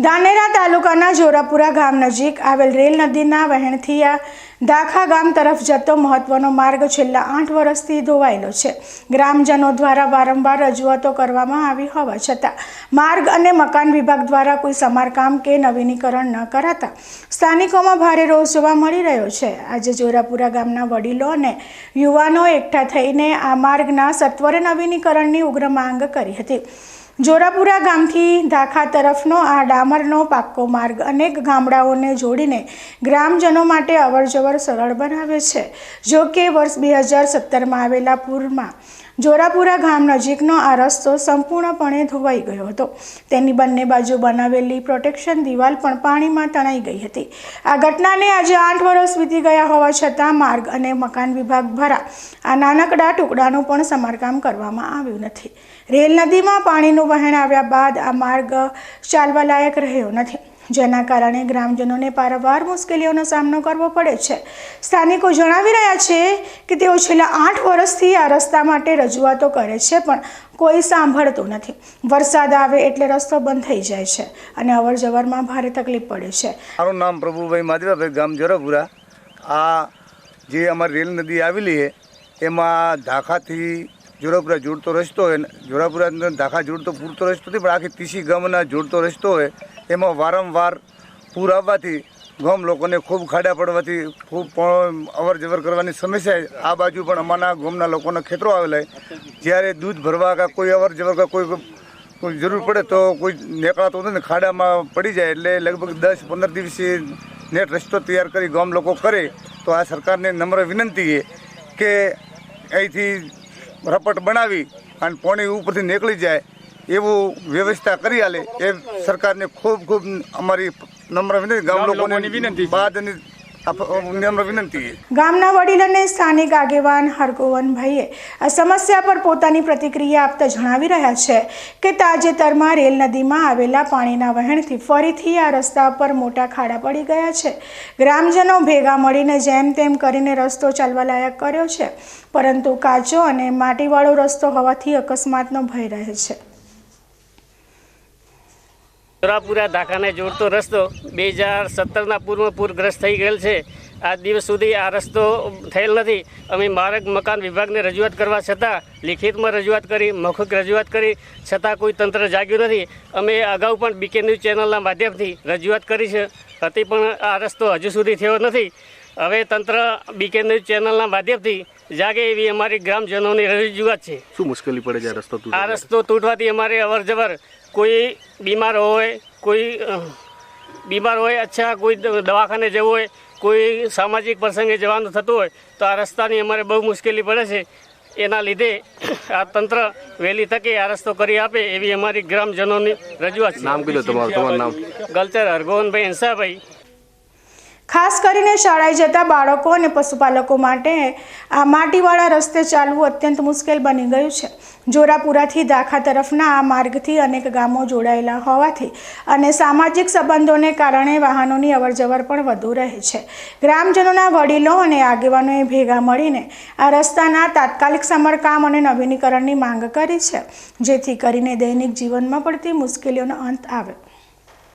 ધાનેરા તાલુકાના જોરાપુરા ગામ નજીક આવેલ રેલ નદીના વહેણથી દાખા ગામ તરફ જતો મહત્વનો માર્ગ છેલ્લા 8 વર્ષથી ધોવાયેલો છે। ગ્રામજનો દ્વારા વારંવાર રજૂઆતો કરવામાં આવી હોવા છતાં માર્ગ અને મકાન વિભાગ દ્વારા કોઈ સમારકામ કે નવીનીકરણ ન કરાતા સ્થાનિકોમાં ભારે રોષ જોવા મળી રહ્યો છે। આજે જોરાપુરા ગામના વડીલો અને યુવાનો એકઠા થઈને આ માર્ગના સત્વરે નવીનીકરણની ઉગ્ર માંગ કરી હતી। જોરાપુરા ગામથી દાખા તરફનો આ ડામરનો પાક્કો માર્ગ અનેક ગામડાઓને જોડીને ગ્રામજનો માટે અવરજવર સરળ બનાવે છે। જો કે વર્ષ 2017માં આવેલા પૂરમાં જોરાપુરા ગામ નજીકનો આ રસ્તો સંપૂર્ણપણે ધોવાઈ ગયો હતો। તેની બંને બાજુ બનાવેલી પ્રોટેક્શન દિવાલ પણ પાણીમાં તણાઈ ગઈ હતી। આ ઘટનાને આજે 8 વર્ષ વીતી ગયા હોવા છતાં માર્ગ અને મકાન વિભાગ દ્વારા આ નાનકડા ટુકડાનું પણ સમારકામ કરવામાં આવ્યું નથી। રેલ નદીમાં પાણીનું વહેણ આવ્યા બાદ આ માર્ગ ચાલવા લાયક રહ્યો નથી, જેના કારણે ગ્રામજનોને પારાવાર મુશ્કેલીઓનો સામનો કરવો પડે છે। સ્થાનિકો જણાવી રહ્યા છે કે તેઓ છેલ્લા 8 વર્ષથી આ રસ્તા માટે રજૂઆતો કરે છે, પણ કોઈ સાંભળતું નથી। વરસાદ આવે એટલે રસ્તો બંધ થઈ જાય છે અને અવરજવરમાં ભારે તકલીફ પડે છે। મારું નામ પ્રભુભાઈ માધવાભાઈ, ગામ જોરાપુરા। આ જે અમારી રેલ નદી આવેલી છે એમાં ધાખાથી જોરાપુરા જોડતો રસ્તો હોય, જોરાપુરા દાખા જોડતો પૂરતો રસ્તો નથી, પણ આખી તીસી ગામના જોડતો રસ્તો હોય। એમાં વારંવાર પૂર આવવાથી ગામ લોકોને ખૂબ ખાડા પડવાથી ખૂબ અવર જવર કરવાની સમસ્યા। આ બાજુ પણ અમારા ગામના લોકોના ખેતરો આવેલા, જ્યારે દૂધ ભરવા કે કોઈ અવર જવર કે કોઈ જરૂર પડે તો કોઈ નીકળાતો નથી, ખાડામાં પડી જાય। એટલે લગભગ 10-15 દિવસે નેટ રસ્તો તૈયાર કરી ગામ લોકો કરે તો આ સરકારને નમ્ર વિનંતી છે કે અહીંથી રપટ બનાવી અને પાણી ઉપરથી નીકળી જાય એવું વ્યવસ્થા કરી આલે એ સરકારને ખૂબ ખૂબ અમારી નમ્ર વિનંતી, ગામ લોકોની વિનંતી બાદ નમ્ર વિનંતી છે। ગામના વડીલ અને સ્થાનિક આગેવાન હરગોવનભાઈએ આ સમસ્યા પર પોતાની પ્રતિક્રિયા આપતા જણાવી રહ્યા છે કે તાજેતરમાં રેલ નદીમાં આવેલા પાણીના વહેણથી ફરીથી આ રસ્તા પર મોટા ખાડા પડી ગયા છે। ગ્રામજનો ભેગા મળીને જેમ તેમ કરીને રસ્તો ચાલવા લાયક કર્યો છે, પરંતુ કાચો અને માટીવાળો રસ્તો હોવાથી અકસ્માતનો ભય રહે છે। જોરાપુરા દાખાને જોડતો રસ્તો 2017ના પૂરમાં પૂરગ્રસ્ત થઈ ગયેલ છે। આજ દિવસ સુધી આ રસ્તો થયેલ નથી। અમે માર્ગ મકાન વિભાગને રજૂઆત કરવા છતાં લિખિતમાં રજૂઆત કરી, મૌખિક રજૂઆત કરી છતાં કોઈ તંત્ર જાગ્યું નથી। અમે અગાઉ પણ બીકે ન્યૂઝ ચેનલના માધ્યમથી રજૂઆત કરી છે હતી, પણ આ રસ્તો હજુ સુધી થયો નથી। હવે તંત્ર બીકે ન્યૂઝ ચેનલના માધ્યમથી જાગે એવી અમારી ગ્રામજનોની રજૂઆત છે। શું મુશ્કેલી પડે છે આ રસ્તો તૂટવાથી અમારે અવર જવર કોઈ બીમાર હોય અચ્છા કોઈ દવાખાને જવું હોય, કોઈ સામાજિક પ્રસંગે જવાનું થતું હોય તો આ રસ્તાની અમારે બહુ મુશ્કેલી પડે છે। એના લીધે આ તંત્ર વહેલી તકે આ રસ્તો કરી આપે એવી અમારી ગ્રામજનોની રજૂઆત છે। નામ કીધું તમારું નામ? ગલચર હરગોવનભાઈ હંસાભાઈ। ખાસ કરીને શાળાએ જતા બાળકો અને પશુપાલકો માટે આ માટીવાળા રસ્તે ચાલવું અત્યંત મુશ્કેલ બની ગયું છે। જોરાપુરાથી દાખા તરફના આ માર્ગથી અનેક ગામો જોડાયેલા હોવાથી અને સામાજિક સંબંધોને કારણે વાહનોની અવરજવર પણ વધુ રહે છે। ગ્રામજનોના વડીલો અને આગેવાનોએ ભેગા મળીને આ રસ્તાના તાત્કાલિક સમારકામ અને નવીનીકરણની માંગ કરી છે, જેથી કરીને દૈનિક જીવનમાં પડતી મુશ્કેલીઓનો અંત આવે।